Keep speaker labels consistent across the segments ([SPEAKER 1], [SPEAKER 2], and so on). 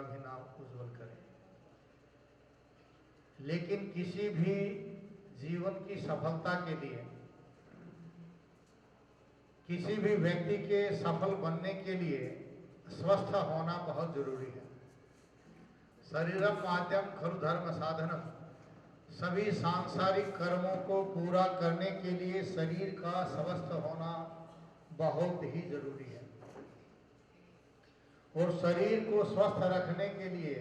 [SPEAKER 1] भी नाम उज्जवल करे। लेकिन किसी भी जीवन की सफलता के लिए, किसी भी व्यक्ति के सफल बनने के लिए स्वस्थ होना बहुत जरूरी है। शरीरम माध्यम खलु धर्म साधनम, सभी सांसारिक कर्मों को पूरा करने के लिए शरीर का स्वस्थ होना बहुत ही जरूरी है। और शरीर को स्वस्थ रखने के लिए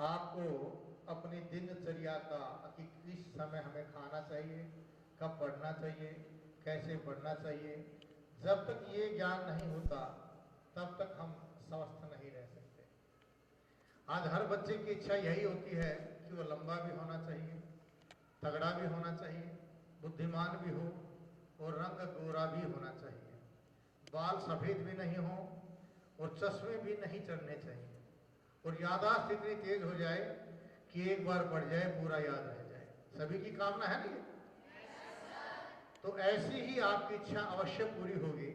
[SPEAKER 1] आपको अपनी दिनचर्या का, कि किस समय हमें खाना चाहिए, कब पढ़ना चाहिए, कैसे पढ़ना चाहिए, जब तक ये ज्ञान नहीं होता तब तक हम स्वस्थ नहीं रह सकते। आज हर बच्चे की इच्छा यही होती है कि वो लंबा भी होना चाहिए, तगड़ा भी होना चाहिए, बुद्धिमान भी हो और रंग गोरा भी होना चाहिए, बाल सफेद भी नहीं हो और चश्मे भी नहीं चढ़ने चाहिए, और याददाश्त इतनी तेज हो जाए कि एक बार पढ़ जाए पूरा याद रह जाए। सभी की कामना है नहीं? तो ऐसी ही आपकी इच्छा अवश्य पूरी होगी,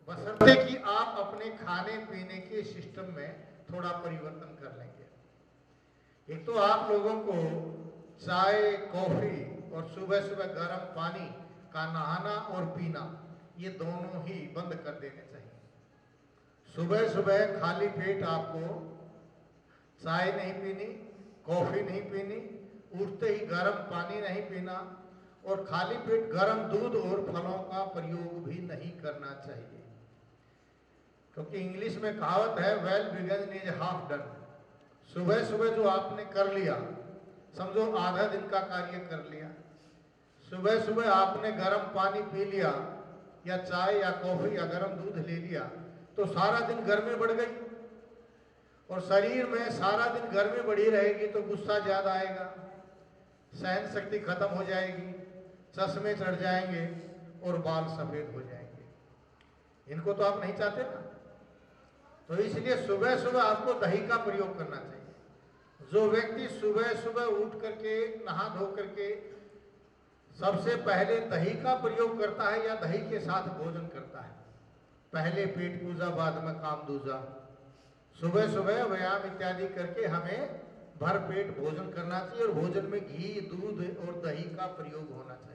[SPEAKER 1] बशर्ते कि आप अपने खाने पीने के सिस्टम में थोड़ा परिवर्तन कर लेंगे। एक तो आप लोगों को चाय, कॉफी और सुबह सुबह गर्म पानी का नहाना और पीना, ये दोनों ही बंद कर देने चाहिए। सुबह सुबह खाली पेट आपको चाय नहीं पीनी, कॉफी नहीं पीनी, उठते ही गर्म पानी नहीं पीना, और खाली पेट गर्म दूध और फलों का प्रयोग भी नहीं करना चाहिए। क्योंकि इंग्लिश में कहावत है, well begun is half done. सुबह सुबह जो आपने कर लिया, समझो आधा दिन का कार्य कर लिया। सुबह सुबह आपने गर्म पानी पी लिया या चाय या कॉफी या गर्म दूध ले लिया, तो सारा दिन गर्मी बढ़ गई, और शरीर में सारा दिन गर्मी बढ़ी रहेगी तो गुस्सा ज्यादा आएगा, सहन शक्ति खत्म हो जाएगी, चश्मे चढ़ जाएंगे और बाल सफेद हो जाएंगे। इनको तो आप नहीं चाहते ना। तो इसलिए सुबह सुबह आपको दही का प्रयोग करना चाहिए। जो व्यक्ति सुबह सुबह उठ करके नहा धो करके सबसे पहले दही का प्रयोग करता है या दही के साथ भोजन करता है, पहले पेट पूजा बाद में काम दूजा। सुबह सुबह व्यायाम इत्यादि करके हमें भर पेट भोजन करना चाहिए, और भोजन में घी, दूध और दही का प्रयोग होना चाहिए।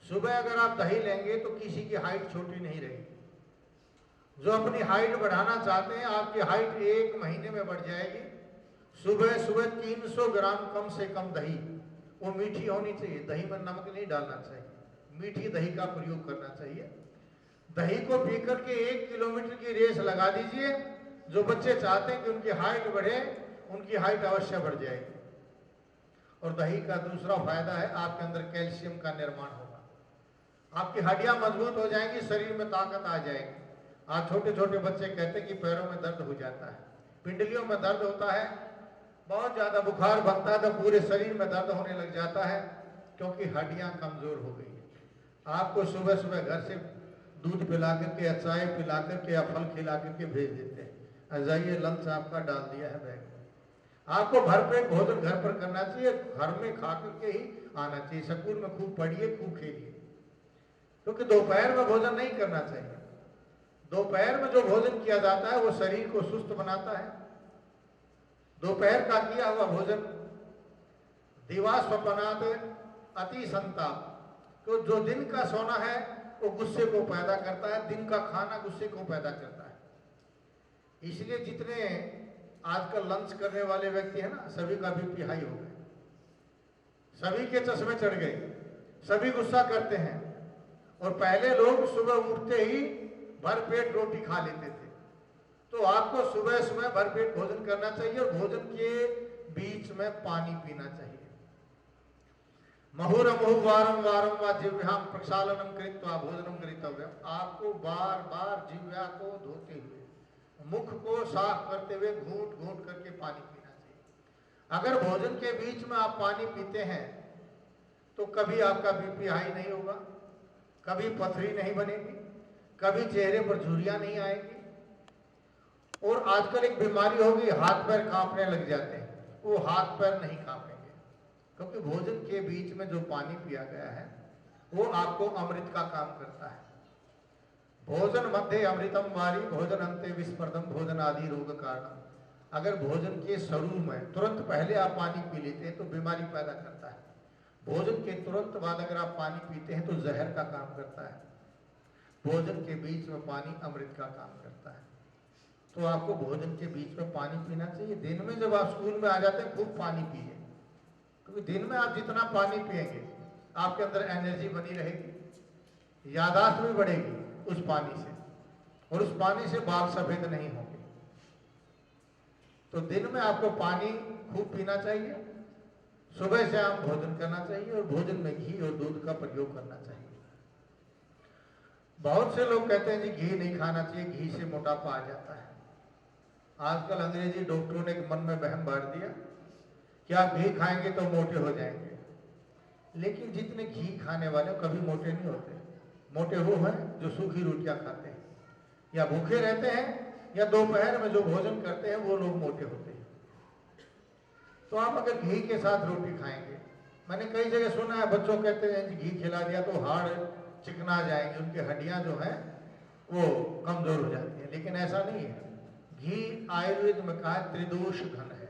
[SPEAKER 1] सुबह अगर आप दही लेंगे तो किसी की हाइट छोटी नहीं रहेगी। जो अपनी हाइट बढ़ाना चाहते हैं, आपकी हाइट 1 महीने में बढ़ जाएगी। सुबह सुबह 300 ग्राम कम से कम दही, वो मीठी होनी चाहिए, दही में नमक नहीं डालना चाहिए, मीठी दही का प्रयोग करना चाहिए। दही को पी करके 1 किलोमीटर की रेस लगा दीजिए। जो बच्चे चाहते हैं कि उनकी हाइट बढ़े, उनकी हाइट अवश्य बढ़ जाएगी। और दही का दूसरा फायदा है, आपके अंदर कैल्शियम का निर्माण होगा, आपकी हड्डियां मजबूत हो जाएंगी, शरीर में ताकत आ जाएगी। आज छोटे छोटे बच्चे कहते हैं कि पैरों में दर्द हो जाता है, पिंडलियों में दर्द होता है, बहुत ज्यादा बुखार बनता है तो पूरे शरीर में दर्द होने लग जाता है, क्योंकि हड्डियां कमजोर हो गई है। आपको सुबह सुबह घर से दूध पिला करके या चाय पिला करके या फल खिला करके भेज देते हैं, जाइए लंच आपका डाल दिया है बैग में। आपको भरपेट भोजन घर पर करना चाहिए, घर में खा करके ही आना चाहिए। स्कूल में खूब पढ़िए, खूब खेलिए, क्योंकि दोपहर में भोजन नहीं करना चाहिए। दोपहर में जो भोजन किया जाता है वो शरीर को सुस्त बनाता है। दोपहर का किया हुआ भोजन दिवा स्वप्नात अति संताप, तो जो दिन का सोना है वो गुस्से को पैदा करता है, दिन का खाना गुस्से को पैदा करता है। इसलिए जितने आजकल लंच करने वाले व्यक्ति हैं ना, सभी का बीपी हाई हो गए, सभी के चश्मे चढ़ गए, सभी गुस्सा करते हैं। और पहले लोग सुबह उठते ही भरपेट रोटी खा लेते थे। तो आपको सुबह सुबह भरपेट भोजन करना चाहिए, और भोजन के बीच में पानी पीना चाहिए। मुहुर्मुहुः वारं वारं वा जिह्वां प्रक्षालनं कृत्वा भोजनं करितव्यम्। आपको बार बार जिह्वा को धोते हुए, मुख को साफ करते हुए घूंट घूंट करके पानी पीना चाहिए। अगर भोजन के बीच में आप पानी पीते हैं तो कभी आपका बीपी हाई नहीं होगा, कभी पथरी नहीं बनेगी, कभी चेहरे पर झुर्रियां नहीं आएगी। और आजकल एक बीमारी होगी, हाथ पैर कांपने लग जाते हैं, वो हाथ पैर नहीं कांपेंगे, क्योंकि भोजन के बीच में जो पानी पिया गया है वो आपको अमृत का काम करता है। भोजन मध्य अमृतम वारी, भोजन अंते विस्पर्धम, भोजन आदि रोग कारणम। अगर भोजन के शुरू में तुरंत पहले आप पानी पी लेते हैं तो बीमारी पैदा करता है। भोजन के तुरंत बाद अगर आप पानी पीते हैं तो जहर का काम करता है। भोजन के बीच में पानी अमृत का काम करता है। तो आपको भोजन के बीच में पानी पीना चाहिए। दिन में जब आप स्कूल में आ जाते हैं खूब पानी पिए, क्योंकि दिन में आप जितना पानी पिएंगे आपके अंदर एनर्जी बनी रहेगी, याददाश्त भी बढ़ेगी उस पानी से, और उस पानी से बाल सफेद नहीं होंगे। तो दिन में आपको पानी खूब पीना चाहिए, सुबह से आप भोजन करना चाहिए और भोजन में घी और दूध का प्रयोग करना चाहिए। बहुत से लोग कहते हैं जी घी नहीं खाना चाहिए, घी से मोटापा आ जाता है। आजकल अंग्रेजी डॉक्टरों ने मन में वहम भर दिया कि आप घी खाएंगे तो मोटे हो जाएंगे, लेकिन जितने घी खाने वाले कभी मोटे नहीं होते। मोटे वो हैं जो सूखी रोटियां खाते हैं या भूखे रहते हैं या दोपहर में जो भोजन करते हैं वो लोग मोटे होते हैं। तो आप अगर घी के साथ रोटी खाएंगे, मैंने कई जगह सुना है बच्चों कहते हैं घी खिला दिया तो हाड़ चिकना जाएंगे, उनकी हड्डियां जो हैं वो कमजोर हो जाती हैं, लेकिन ऐसा नहीं है। घी आयुर्वेद में कहा त्रिदोष घन है,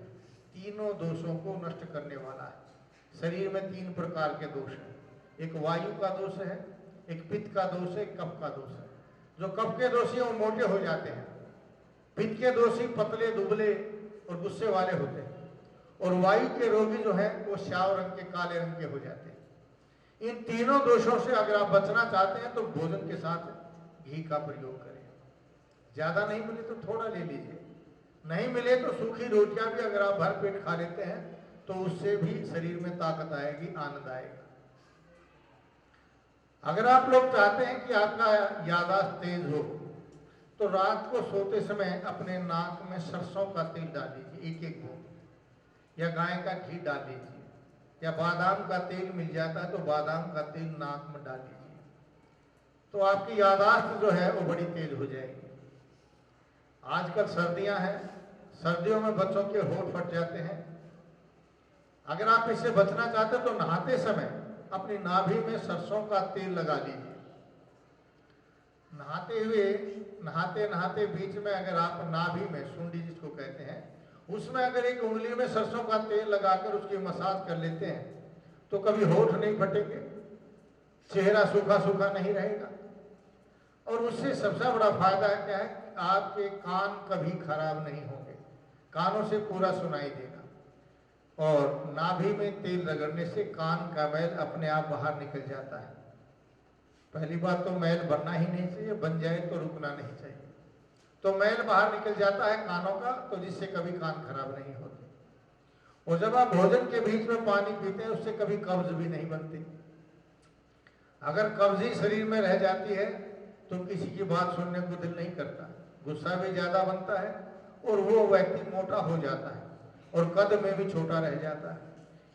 [SPEAKER 1] तीनों दोषों को नष्ट करने वाला है। शरीर में 3 प्रकार के दोष हैं, एक वायु का दोष है, एक पित्त का दोष है, एक कफ का दोष है। जो कफ के दोषी हैं वो मोटे हो जाते हैं, पित्त के दोषी पतले दुबले और गुस्से वाले होते हैं, और वायु के रोगी जो है वो श्याव रंग के काले रंग के हो जाते हैं। इन तीनों दोषों से अगर आप बचना चाहते हैं तो भोजन के साथ घी का प्रयोग करें। ज्यादा नहीं मिले तो थोड़ा ले लीजिए, नहीं मिले तो सूखी रोटियां भी अगर आप भर पेट खा लेते हैं तो उससे भी शरीर में ताकत आएगी, आनंद आएगा। अगर आप लोग चाहते हैं कि आपका याददाश्त तेज हो तो रात को सोते समय अपने नाक में सरसों का तेल डाल लीजिए, 1-1 बूंद, या गाय का घी डाल लीजिए, या बादाम का तेल मिल जाता है तो बादाम का तेल नाक में डाल लीजिए, तो आपकी याददाश्त जो है वो बड़ी तेज हो जाएगी। आजकल सर्दियां हैं, सर्दियों में बच्चों के होंठ फट जाते हैं। अगर आप इससे बचना चाहते हो तो नहाते समय अपनी नाभि में सरसों का तेल लगा लीजिए। नहाते नहाते बीच में अगर आप नाभि में, सुंडी जिसको कहते हैं, उसमें अगर एक उंगली में सरसों का तेल लगाकर उसकी मसाज कर लेते हैं तो कभी होंठ नहीं फटेंगे, चेहरा सूखा सूखा नहीं रहेगा, और उससे सबसे बड़ा फायदा क्या है, आपके कान कभी खराब नहीं होंगे, कानों से पूरा सुनाई देगा। और नाभि में तेल रगड़ने से कान का मैल अपने आप बाहर निकल जाता है। पहली बात तो मैल बनना ही नहीं चाहिए, बन जाए तो रुकना नहीं चाहिए। तो मैल बाहर निकल जाता है कानों का, तो जिससे कभी कान खराब नहीं होते। और जब आप भोजन के बीच में पानी पीते हैं उससे कभी कब्ज भी नहीं बनती। अगर कब्ज ही शरीर में रह जाती है तो किसी की बात सुनने को दिल नहीं करता, गुस्सा भी ज्यादा बनता है और वो व्यक्ति मोटा हो जाता है और कद में भी छोटा रह जाता है।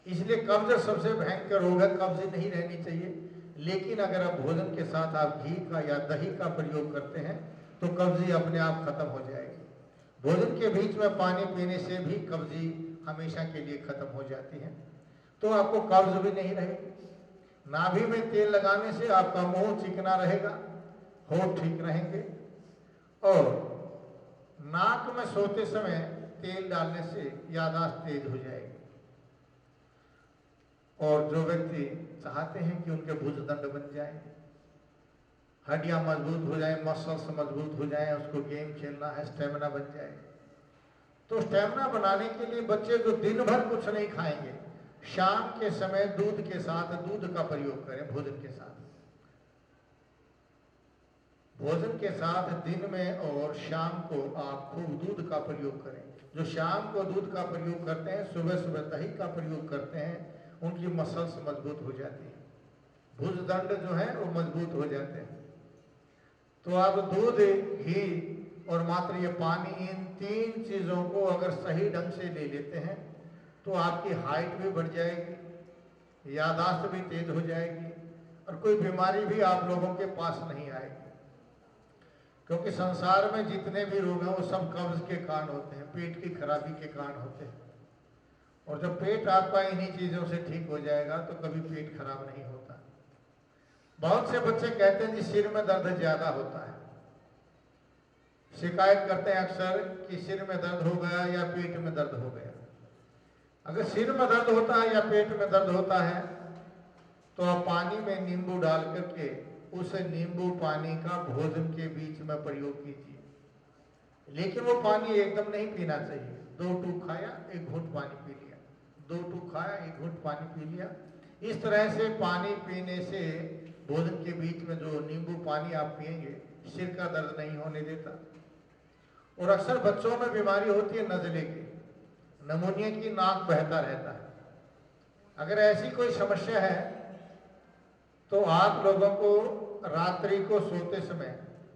[SPEAKER 1] इसलिए कब्ज सबसे भयंकर रोग है, कब्ज नहीं रहनी चाहिए। लेकिन अगर आप भोजन के साथ आप घी का या दही का प्रयोग करते हैं तो कब्जी अपने आप खत्म हो जाएगी। भोजन के बीच में पानी पीने से भी कब्जी हमेशा के लिए खत्म हो जाती है, तो आपको कब्ज भी नहीं रहेगी। नाभि में तेल लगाने से आपका मुंह चिकना रहेगा, होंठ ठीक रहेंगे, और नाक में सोते समय तेल डालने से याददाश्त तेज हो जाएगी। और जो व्यक्ति चाहते हैं कि उनके भुजदंड बन जाए, हड्डियां मजबूत हो जाए, मसल्स मजबूत हो जाए, उसको गेम खेलना है, स्टेमिना बन जाए, तो स्टेमिना बनाने के लिए बच्चे जो दिन भर कुछ नहीं खाएंगे, शाम के समय दूध के साथ दूध का प्रयोग करें। भोजन के साथ, भोजन के साथ दिन में और शाम को आप खूब दूध का प्रयोग करें। जो शाम को दूध का प्रयोग करते हैं, सुबह सुबह दही का प्रयोग करते हैं, उनकी मसल्स मजबूत हो जाती है, भुजदंड जो है वो मजबूत हो जाते हैं। तो आप दूध, घी और मात्र ये पानी, इन 3 चीजों को अगर सही ढंग से ले लेते हैं तो आपकी हाइट भी बढ़ जाएगी, याददाश्त भी तेज हो जाएगी, और कोई बीमारी भी आप लोगों के पास नहीं आएगी। क्योंकि संसार में जितने भी रोग हैं वो सब कब्ज के कारण होते हैं, पेट की खराबी के कारण होते हैं। और जब पेट आपका इन्हीं चीजों से ठीक हो जाएगा तो कभी पेट खराब नहीं होता। बहुत से बच्चे कहते हैं जी सिर में दर्द ज्यादा होता है। शिकायत करते हैं अक्सर कि सिर में दर्द हो गया या पेट में दर्द हो गया। अगर सिर में दर्द होता है या पेट में दर्द होता है तो आप पानी में नींबू डाल करके उस नींबू पानी का भोजन के बीच में प्रयोग कीजिए, लेकिन वो पानी एकदम नहीं पीना चाहिए। 2 टूक खाया, 1 घूंट पानी पी लिया, 2 टूक खाया, 1 घूंट पानी पी लिया। इस तरह से पानी पीने से भोजन के बीच में जो नींबू पानी आप पिएंगे सिर का दर्द नहीं होने देता। और अक्सर बच्चों में बीमारी होती है नजले की, नमूनिया की, नाक बहता रहता है। अगर ऐसी कोई समस्या है तो आप लोगों को रात्रि को सोते समय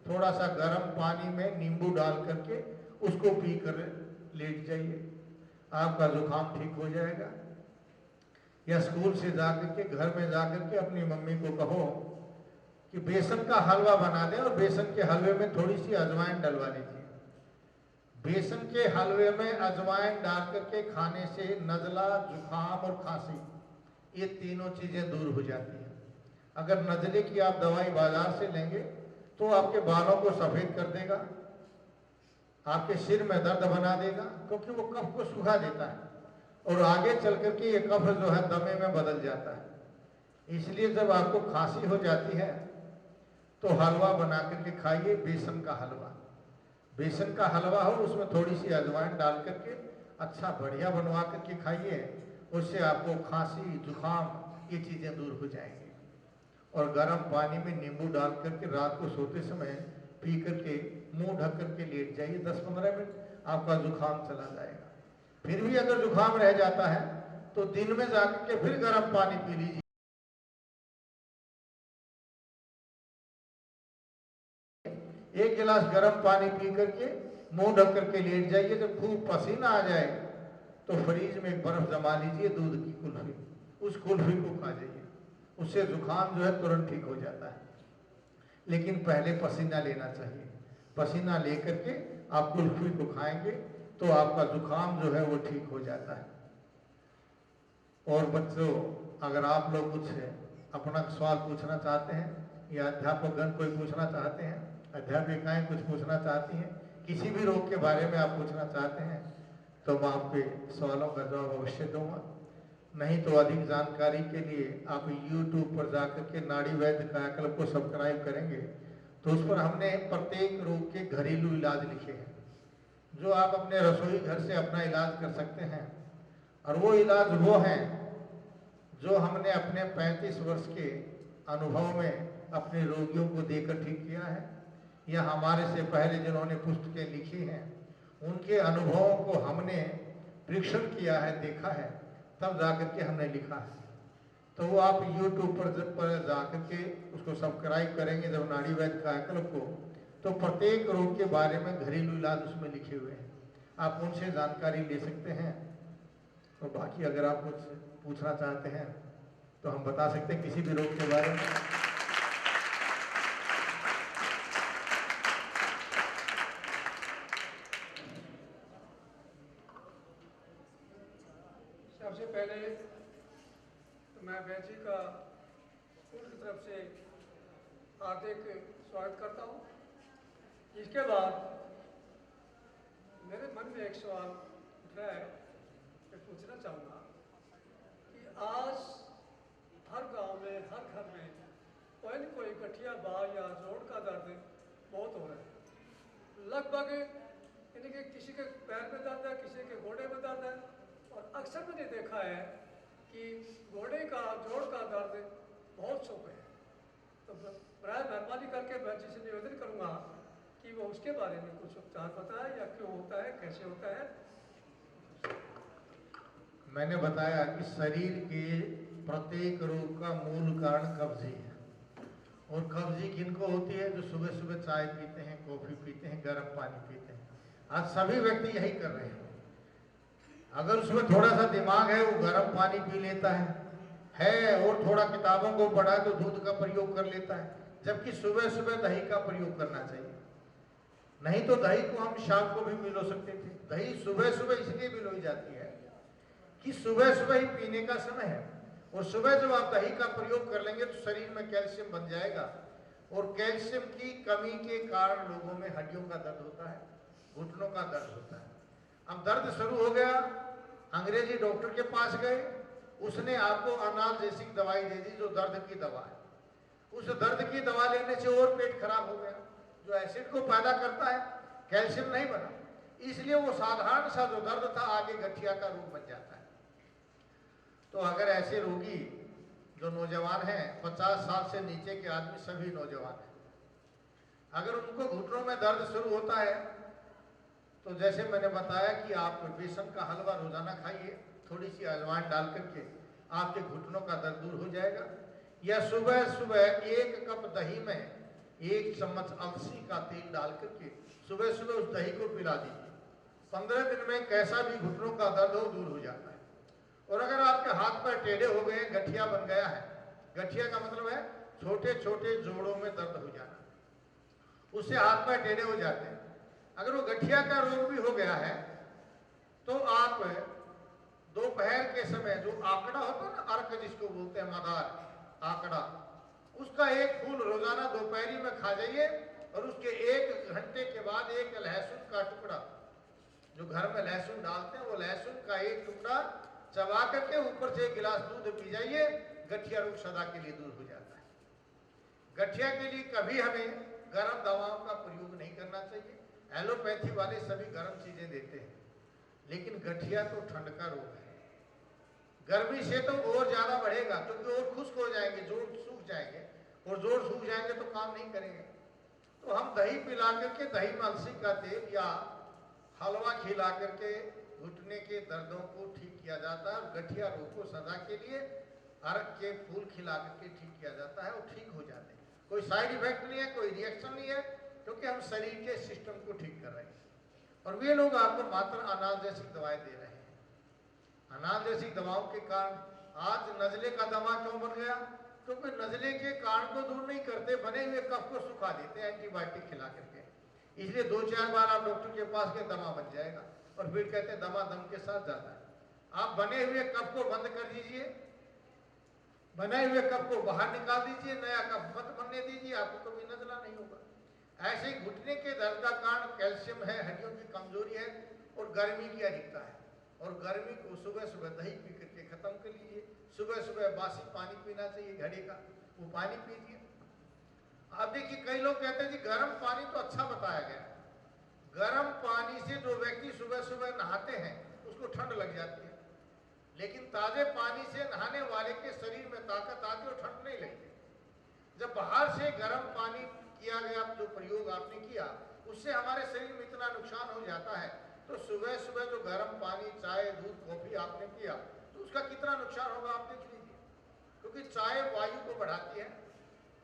[SPEAKER 1] थोड़ा सा गर्म पानी में नींबू डाल करके उसको पी कर लेट जाइए, आपका जुकाम ठीक हो जाएगा। या स्कूल से जाकर के घर में जाकर के अपनी मम्मी को कहो कि बेसन का हलवा बना दें और बेसन के हलवे में थोड़ी सी अजवाइन डलवा लीजिए। बेसन के हलवे में अजवाइन डाल करके खाने से नज़ला, जुकाम और खांसी ये तीनों चीज़ें दूर हो जाती हैं। अगर नज़ले की आप दवाई बाजार से लेंगे तो आपके बालों को सफ़ेद कर देगा, आपके सिर में दर्द बना देगा, क्योंकि वो कफ को सुखा देता है और आगे चल करके ये कफ जो है दमे में बदल जाता है। इसलिए जब आपको खांसी हो जाती है तो हलवा बना करके खाइए, बेसन का हलवा। बेसन का हलवा हो, उसमें थोड़ी सी अजवाइन डाल करके अच्छा बढ़िया बनवा करके खाइए, उससे आपको खांसी, जुकाम ये चीज़ें दूर हो जाएंगी। और गर्म पानी में नींबू डाल करके रात को सोते समय पी करके मुंह ढक करके लेट जाइए, 10-15 मिनट आपका जुकाम चला जाएगा। फिर भी अगर जुकाम रह जाता है तो दिन में जाकर के फिर गर्म पानी पी लीजिए। 1 गिलास गर्म पानी पी करके मुंह ढक करके लेट जाइए। जब खूब पसीना आ जाए तो फ्रीज में एक बर्फ जमा लीजिए, दूध की कुल्फी, उस कुल्फी को खा जाइए, उससे जुकाम जो है तुरंत ठीक हो जाता है। लेकिन पहले पसीना लेना चाहिए, पसीना लेकर के आप कुल्फी को खाएंगे तो आपका जुकाम जो है वो ठीक हो जाता है। और बच्चों, अगर आप लोग कुछ अपना सवाल पूछना चाहते हैं या अध्यापकगण कोई पूछना चाहते हैं, अध्यापिकाएं कुछ पूछना चाहती हैं, किसी भी रोग के बारे में आप पूछना चाहते हैं तो मैं आपके सवालों का जवाब अवश्य दूंगा। नहीं तो अधिक जानकारी के लिए आप YouTube पर जाकर के नाड़ी वैद्य कायाकल्प को सब्सक्राइब करेंगे तो उस पर हमने प्रत्येक रोग के घरेलू इलाज लिखे हैं जो आप अपने रसोई घर से अपना इलाज कर सकते हैं। और वो इलाज वो हैं जो हमने अपने 35 वर्ष के अनुभव में अपने रोगियों को देकर ठीक किया है, या हमारे से पहले जिन्होंने पुस्तकें लिखी हैं उनके अनुभवों को हमने परीक्षण किया है, देखा है, तब जाकर के हमने लिखा है। तो वो आप YouTube पर जाकर के उसको सब्सक्राइब करेंगे जब नाड़ी वैद्य कायाकल्प को, तो प्रत्येक रोग के बारे में घरेलू इलाज उसमें लिखे हुए हैं, आप उनसे जानकारी ले सकते हैं। तो बाकी अगर आप कुछ पूछना चाहते हैं तो हम बता सकते हैं किसी भी रोग के बारे में।
[SPEAKER 2] सबसे पहले तो मैं वैद्य जी का स्कूल की तरफ से हार्दिक स्वागत करता हूँ। इसके बाद मेरे मन में एक सवाल उठ रहा है, मैं पूछना चाहूँगा कि आज हर गांव में, हर घर में कोई न कोई गठिया बाल या जोड़ का दर्द बहुत हो रहा है। लगभग यानी कि किसी के पैर में दर्द है, किसी के घोड़े में दर्द है, और अक्सर मैंने देखा है कि घोड़े का, जोड़ का दर्द बहुत शुभ है। तो प्राय मेहरबानी करके मैं जिसे निवेदन करूँगा कि वो उसके बारे में कुछ उपचार बताए, या क्यों होता है, कैसे होता है।
[SPEAKER 1] मैंने बताया कि शरीर के प्रत्येक रोग का मूल कारण कब्जी है, और कब्जी किनको होती है? जो सुबह सुबह चाय पीते हैं, कॉफ़ी पीते हैं, गर्म पानी पीते हैं। आज सभी व्यक्ति यही कर रहे हैं। अगर उसमें थोड़ा सा दिमाग है वो गर्म पानी पी लेता है और थोड़ा किताबों को पढ़ा तो दूध का प्रयोग कर लेता है, जबकि सुबह सुबह दही का प्रयोग करना चाहिए। नहीं तो दही को हम शाम को भी मिलो सकते थे। दही सुबह सुबह इसलिए मिलोई जाती है कि सुबह सुबह ही पीने का समय है, और सुबह जब आप दही का प्रयोग कर लेंगे तो शरीर में कैल्शियम बन जाएगा, और कैल्शियम की कमी के कारण लोगों में हड्डियों का दर्द होता है, घुटनों का दर्द होता है। अब दर्द शुरू हो गया, अंग्रेजी डॉक्टर के पास गए, उसने आपको अनाल्जेसिक दवाई दे दी जो दर्द की दवा है। उस दर्द की दवा लेने से और पेट खराब हो गया, जो एसिड को पैदा करता है, कैल्शियम नहीं बना, इसलिए वो साधारण सा जो दर्द था आगे गठिया का रोग बन जाता है। तो अगर ऐसे रोगी जो नौजवान हैं, 50 साल से नीचे के आदमी सभी नौजवान हैं, अगर उनको घुटनों में दर्द शुरू होता है तो जैसे मैंने बताया कि आप बेसन का हलवा रोजाना खाइए, थोड़ी सी अजवाइन डाल करके आपके घुटनों का दर्द दूर हो जाएगा। या सुबह सुबह 1 कप दही में 1 चम्मच अलसी का तेल डाल करके सुबह सुबह उस दही को पिला दीजिए। 15 दिन में कैसा भी घुटनों का दर्द हो दूर हो जाता है। और अगर आपके हाथ पैर टेढ़े हो गए, गठिया बन गया है, गठिया का मतलब है छोटे छोटे जोड़ों में दर्द हो जाना, उससे हाथ पैर टेढ़े हो जाते हैं। अगर वो गठिया का रोग भी हो गया है तो आप दोपहर के समय जो आंकड़ा होता है ना, अर्क जिसको बोलते हैं, मदार आंकड़ा, उसका 1 फूल रोजाना दोपहरी में खा जाइए और उसके 1 घंटे के बाद 1 लहसुन का टुकड़ा, जो घर में लहसुन डालते हैं, वो लहसुन का 1 टुकड़ा चबा करके ऊपर से 1 गिलास दूध पी जाइए, गठिया रोग सदा के लिए दूर हो जाता है। गठिया के लिए कभी हमें गर्म दवाओं का प्रयोग नहीं करना चाहिए। एलोपैथी वाले सभी गर्म चीजें देते हैं, लेकिन गठिया तो ठंड का रोग है, गर्मी से तो और ज्यादा बढ़ेगा, क्योंकि और खुश्क हो जाएंगे, जोड़ सूख जाएंगे, और जोड़ सूख जाएंगे तो काम नहीं करेंगे। तो हम दही पिला करके, दही में अलसी का तेल या हलवा खिला करके घुटने के दर्दों को ठीक किया जाता है, और गठिया रोग को सदा के लिए अर्क के फूल खिला करके ठीक किया जाता है, और ठीक हो जाते हैं। कोई साइड इफेक्ट नहीं है, कोई रिएक्शन नहीं है, क्योंकि हम शरीर के सिस्टम को ठीक कर रहे हैं। और वे लोग आपको मात्र अनाल्जेसिक दवाएं दे रहे हैं। अनाल्जेसिक दवाओं के कारण आज नजले का दमा क्यों बन गया? क्योंकि नजले के कारण को दूर नहीं करते, बने हुए कफ को सुखा देते हैं एंटीबायोटिक खिला करके। इसलिए 2-4 बार आप डॉक्टर के पास गए, दमा बन जाएगा, और फिर कहते हैं दमा दम के साथ जाता है। आप बने हुए कफ को बंद कर दीजिए, बने हुए कफ को बाहर निकाल दीजिए, नया कफ मत बनने दीजिए, आपको कभी नजला नहीं होगा। ऐसे ही घुटने के दर्द का कारण कैल्शियम है, हड्डियों की कमजोरी है, और गर्मी की अधिकता है। और गर्मी को सुबह सुबह दही पी करके खत्म कर लीजिए। सुबह सुबह बासी पानी पीना चाहिए घड़े का, वो पानी पीजिए। आप देखिए, कई लोग कहते हैं जी गर्म पानी तो अच्छा बताया गया, गर्म पानी से जो व्यक्ति सुबह सुबह नहाते हैं उसको ठंड लग जाती है, लेकिन ताजे पानी से नहाने वाले के शरीर में ताकत आती है और ठंड नहीं लगती। जब बाहर से गर्म पानी किया गया, जो प्रयोग आपने किया, उससे हमारे शरीर में इतना नुकसान हो जाता है, तो सुबह सुबह जो गर्म पानी, चाय, दूध, कॉफी आपने पिया, तो उसका कितना नुकसान होगा आप देख लीजिए। क्योंकि चाय वायु को बढ़ाती है,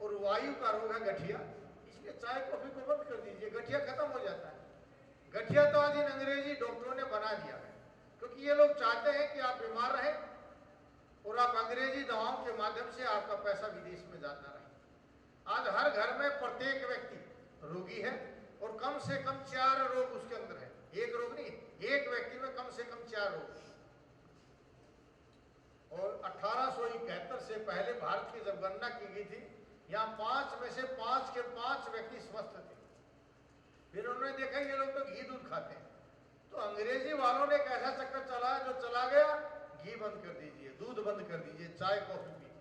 [SPEAKER 1] और वायु का रोग है गठिया, इसलिए चाय कॉफी को बंद कर दीजिए, गठिया खत्म हो जाता है। गठिया तो आज इन अंग्रेजी डॉक्टरों ने बना दिया है, क्योंकि ये लोग चाहते हैं कि आप बीमार रहें और आप अंग्रेजी दवाओं के माध्यम से आपका पैसा विदेश में जाता रहे। आज हर घर में प्रत्येक व्यक्ति रोगी है, और कम से कम 4 रोग उसके अंदर है। एक रोग नहीं, एक व्यक्ति में कम से कम 4 रोग। और 1871 से पहले भारत की जब गणना की गई थी, यहाँ 5 में से 5 के 5 व्यक्ति स्वस्थ थे। फिर उन्होंने देखा ये लोग तो घी दूध खाते हैं, तो अंग्रेजी वालों ने एक ऐसा चक्कर चलाया, जो चला गया, घी बंद कर दीजिए, दूध बंद कर दीजिए, चाय कॉफी पीजिए।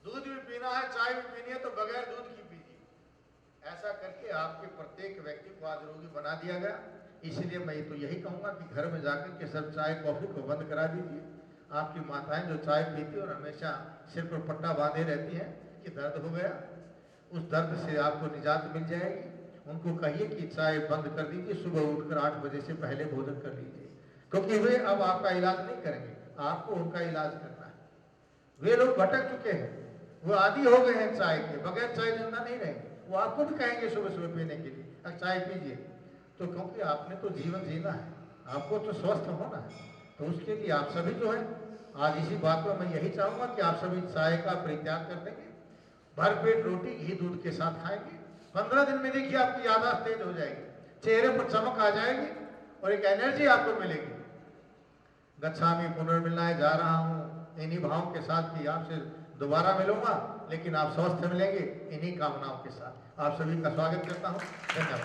[SPEAKER 1] दूध भी पीना है, चाय भी पीनी है, तो बगैर दूध की पीजिए। ऐसा करके आपके प्रत्येक व्यक्ति को आज रोगी बना दिया गया। इसलिए मैं तो यही कहूँगा कि घर में जाकर के सब चाय कॉफी को बंद करा दीजिए। आपकी माताएं जो चाय पीती और हमेशा सिर पर पट्टा बांधे रहती हैं कि दर्द हो गया, उस दर्द से आपको निजात मिल जाएगी। उनको कहिए कि चाय बंद कर दीजिए, सुबह उठकर 8 बजे से पहले भोजन कर लीजिए, क्योंकि वे अब आपका इलाज नहीं करेंगे, आपको उनका इलाज करना है। वे लोग भटक चुके हैं, वो आदी हो गए हैं चाय के, बगैर चाय जिंदा नहीं रहेंगे। वो आपको भी कहेंगे सुबह सुबह पीने के लिए, अब चाय पीजिए, तो क्योंकि आपने तो जीवन जीना है, आपको तो स्वस्थ होना है। तो उसके लिए आप सभी जो है, आज इसी बात में मैं यही चाहूँगा कि आप सभी चाय का परित्याग कर देंगे, भरपेट रोटी घी दूध के साथ खाएंगे। 15 दिन में देखिए आपकी याददाश्त तेज हो जाएगी, चेहरे पर चमक आ जाएगी, और एक एनर्जी आपको मिलेगी। गच्छामि पुनर्मिलनाय जा रहा हूँ इन्हीं भावों के साथ कि आपसे दोबारा मिलूंगा, लेकिन आप स्वस्थ मिलेंगे इन्हीं कामनाओं के साथ। आप सभी का स्वागत करता हूँ। धन्यवाद।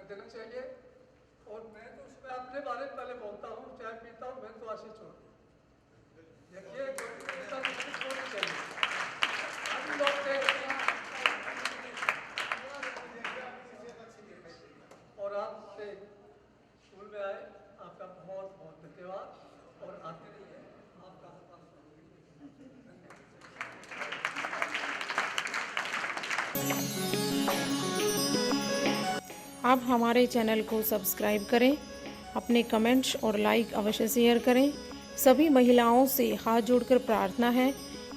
[SPEAKER 2] देना चाहिए। और मैं तो उसमें अपने बारे में पहले बोलता हूँ, चाय पीता हूँ मैं तो आशीष छोड़ देखिए छोड़नी चाहिए। हम लोग और आप से स्कूल में आए, आपका बहुत बहुत धन्यवाद और आते रहिए। आपका
[SPEAKER 3] आप हमारे चैनल को सब्सक्राइब करें, अपने कमेंट्स और लाइक अवश्य शेयर करें। सभी महिलाओं से हाथ जोड़कर प्रार्थना है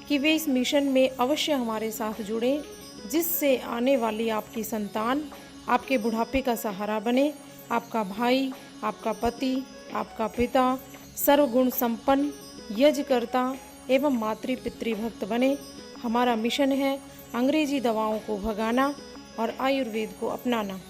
[SPEAKER 3] कि वे इस मिशन में अवश्य हमारे साथ जुड़ें, जिससे आने वाली आपकी संतान आपके बुढ़ापे का सहारा बने, आपका भाई, आपका पति, आपका पिता सर्वगुण संपन्न, यज्ञकर्ता एवं मातृ पितृभक्त बने। हमारा मिशन है अंग्रेजी दवाओं को भगाना और आयुर्वेद को अपनाना।